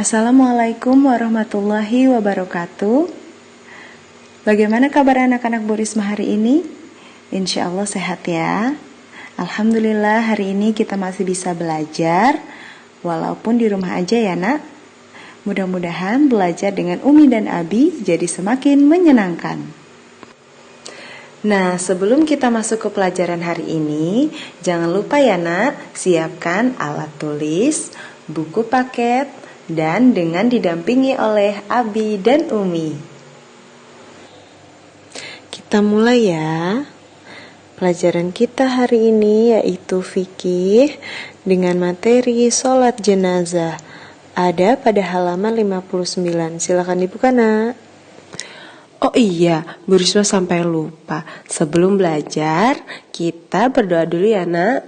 Assalamualaikum warahmatullahi wabarakatuh. Bagaimana kabar anak-anak Bu Risma hari ini? Insya Allah sehat ya. Alhamdulillah hari ini kita masih bisa belajar walaupun di rumah aja ya nak. Mudah-mudahan belajar dengan Umi dan Abi jadi semakin menyenangkan. Nah, sebelum kita masuk ke pelajaran hari ini, jangan lupa ya nak, siapkan alat tulis, buku paket, dan dengan didampingi oleh Abi dan Umi. Kita mulai ya. Pelajaran kita hari ini yaitu fikih dengan materi sholat jenazah. Ada pada halaman 59. Silakan dibuka nak. Oh iya, Bu Risma sampai lupa. Sebelum belajar, kita berdoa dulu ya nak.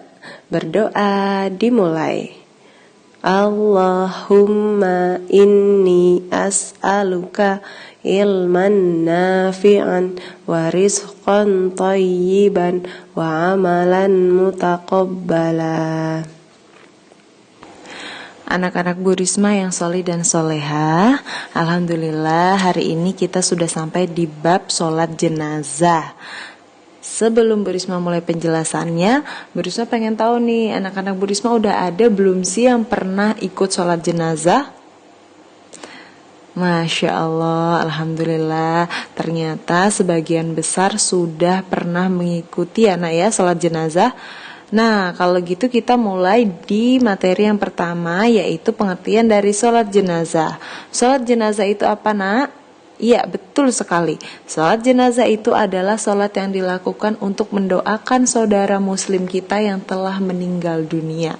Berdoa dimulai. Allahumma inni as'aluka ilman nafi'an wa rizqan tayyiban wa amalan mutaqabbala. Anak-anak Bu Risma yang solih dan soleha, alhamdulillah hari ini kita sudah sampai di bab sholat jenazah. Sebelum Bu Risma mulai penjelasannya, Bu Risma pengen tahu nih, anak-anak Bu Risma udah ada belum sih yang pernah ikut sholat jenazah? Masya Allah, alhamdulillah, ternyata sebagian besar sudah pernah mengikuti anak ya sholat jenazah. Nah, kalau gitu kita mulai di materi yang pertama, yaitu pengertian dari sholat jenazah. Sholat jenazah itu apa nak? Iya, betul sekali. Sholat jenazah itu adalah sholat yang dilakukan untuk mendoakan saudara muslim kita yang telah meninggal dunia.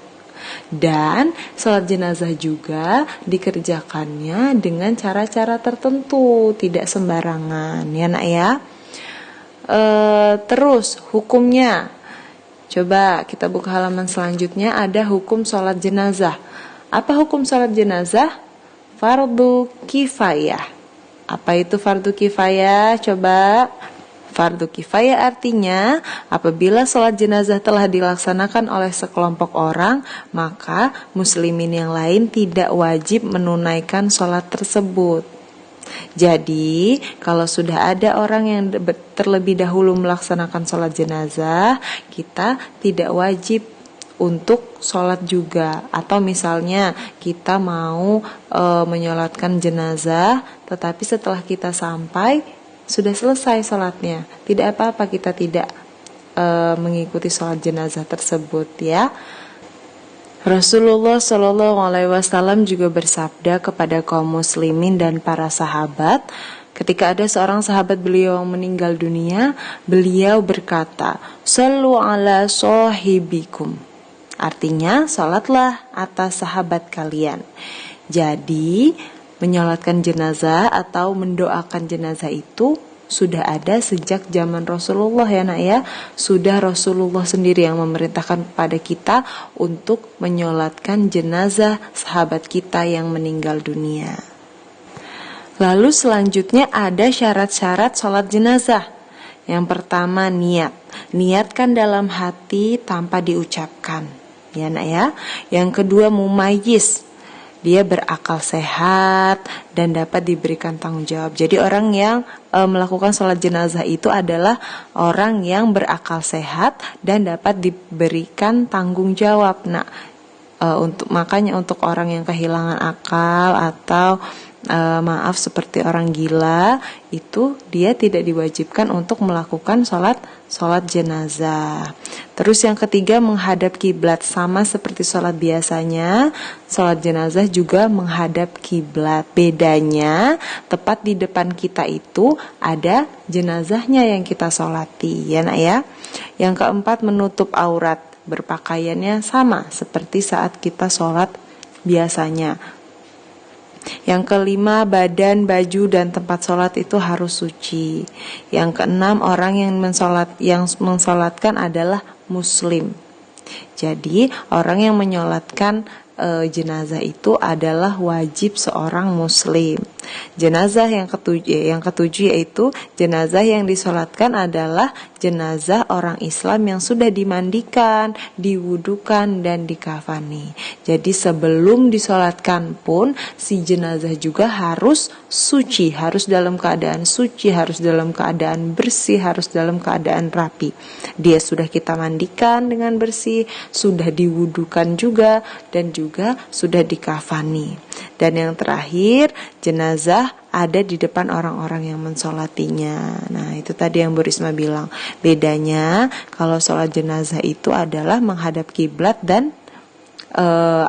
Dan sholat jenazah juga dikerjakannya dengan cara-cara tertentu, tidak sembarangan, ya nak ya. Terus hukumnya, coba kita buka halaman selanjutnya, ada hukum sholat jenazah. Apa hukum sholat jenazah? Fardu kifayah. Apa itu fardu kifayah? Coba. Fardu kifayah artinya apabila sholat jenazah telah dilaksanakan oleh sekelompok orang, maka muslimin yang lain tidak wajib menunaikan sholat tersebut. Jadi, kalau sudah ada orang yang terlebih dahulu melaksanakan sholat jenazah, kita tidak wajib untuk sholat juga. Atau misalnya kita mau menyolatkan jenazah, tetapi setelah kita sampai sudah selesai sholatnya, tidak apa-apa kita tidak mengikuti sholat jenazah tersebut ya. Rasulullah Shallallahu Alaihi Wasallam juga bersabda kepada kaum muslimin dan para sahabat, ketika ada seorang sahabat beliau yang meninggal dunia, beliau berkata, "Shallu ala sahibikum." Artinya, salatlah atas sahabat kalian. Jadi, menyolatkan jenazah atau mendoakan jenazah itu sudah ada sejak zaman Rasulullah ya nak ya. Sudah Rasulullah sendiri yang memerintahkan kepada kita untuk menyolatkan jenazah sahabat kita yang meninggal dunia. Lalu selanjutnya ada syarat-syarat sholat jenazah. Yang pertama niat. Niatkan dalam hati tanpa diucapkan. Ya nak ya. Yang kedua mumayyiz. Dia berakal sehat dan dapat diberikan tanggung jawab. Jadi orang yang melakukan sholat jenazah itu adalah orang yang berakal sehat dan dapat diberikan tanggung jawab. Nah, makanya untuk orang yang kehilangan akal atau maaf seperti orang gila, itu dia tidak diwajibkan untuk melakukan sholat jenazah. Terus yang ketiga menghadap kiblat, sama seperti sholat biasanya, sholat jenazah juga menghadap kiblat. Bedanya tepat di depan kita itu ada jenazahnya yang kita sholati, ya nak ya. Yang keempat menutup aurat, berpakaiannya sama seperti saat kita sholat biasanya. Yang kelima, badan, baju, dan tempat sholat itu harus suci. Yang keenam, orang yang mensolatkan adalah muslim. Jadi, orang yang menyolatkan jenazah itu adalah wajib seorang muslim. Jenazah yang ketujuh yaitu jenazah yang disolatkan adalah jenazah orang Islam yang sudah dimandikan, diwudukan, dan dikafani. Jadi sebelum disolatkan pun si jenazah juga harus suci, harus dalam keadaan suci, harus dalam keadaan bersih, harus dalam keadaan rapi. Dia sudah kita mandikan dengan bersih, sudah diwudukan juga, dan juga sudah dikafani. Dan yang terakhir, jenazah ada di depan orang-orang yang mensolatinya. Nah, itu tadi yang Bu Risma bilang. Bedanya kalau sholat jenazah itu adalah menghadap kiblat dan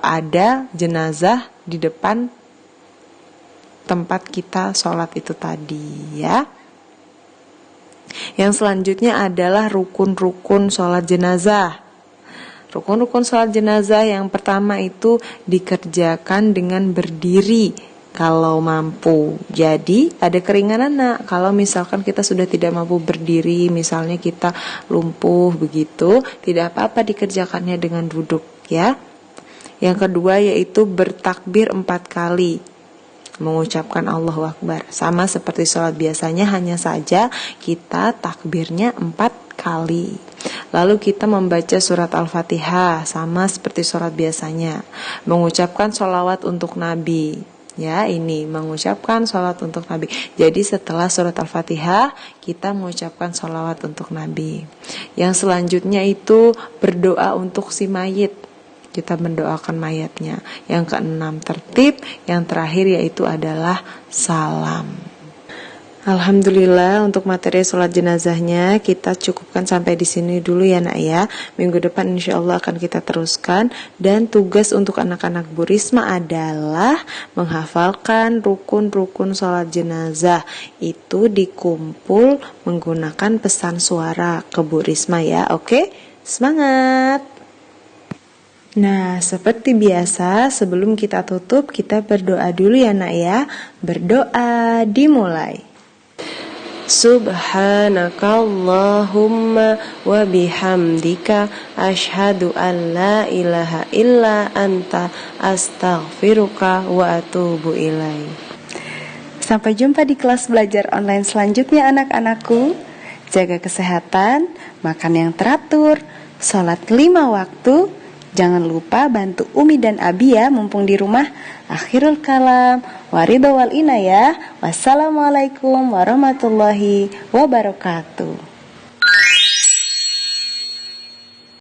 ada jenazah di depan tempat kita sholat itu tadi, ya. Yang selanjutnya adalah rukun-rukun sholat jenazah. Rukun-rukun sholat jenazah yang pertama itu dikerjakan dengan berdiri kalau mampu. Jadi ada keringanan nak, kalau misalkan kita sudah tidak mampu berdiri, misalnya kita lumpuh begitu, tidak apa-apa dikerjakannya dengan duduk, ya. Yang kedua yaitu bertakbir 4 kali, mengucapkan Allahu Akbar. Sama seperti sholat biasanya, hanya saja kita takbirnya 4 kali. Lalu kita membaca surat Al-Fatihah, sama seperti sholat biasanya. Mengucapkan sholawat untuk Nabi. Ya, ini mengucapkan sholawat untuk Nabi. Jadi setelah surat Al-Fatihah, kita mengucapkan sholawat untuk Nabi. Yang selanjutnya itu berdoa untuk si mayit. Kita mendoakan mayatnya. Yang keenam tertib, yang terakhir yaitu adalah salam. Alhamdulillah untuk materi sholat jenazahnya kita cukupkan sampai di sini dulu ya nak ya. Minggu depan insya Allah akan kita teruskan. Dan tugas untuk anak-anak Bu Risma adalah menghafalkan rukun-rukun sholat jenazah. Itu dikumpul menggunakan pesan suara ke Bu Risma ya. Oke? Semangat! Nah, seperti biasa sebelum kita tutup kita berdoa dulu ya nak ya. Berdoa dimulai. Subhanakallahumma wa bihamdika asyhadu an la ilaha illa anta astaghfiruka wa atubu ilaik. Sampai jumpa di kelas belajar online selanjutnya anak-anakku. Jaga kesehatan, makan yang teratur, sholat 5 waktu. Jangan lupa bantu Umi dan Abi ya mumpung di rumah. Akhirul kalam, waridha wal inayah. Wassalamualaikum warahmatullahi wabarakatuh.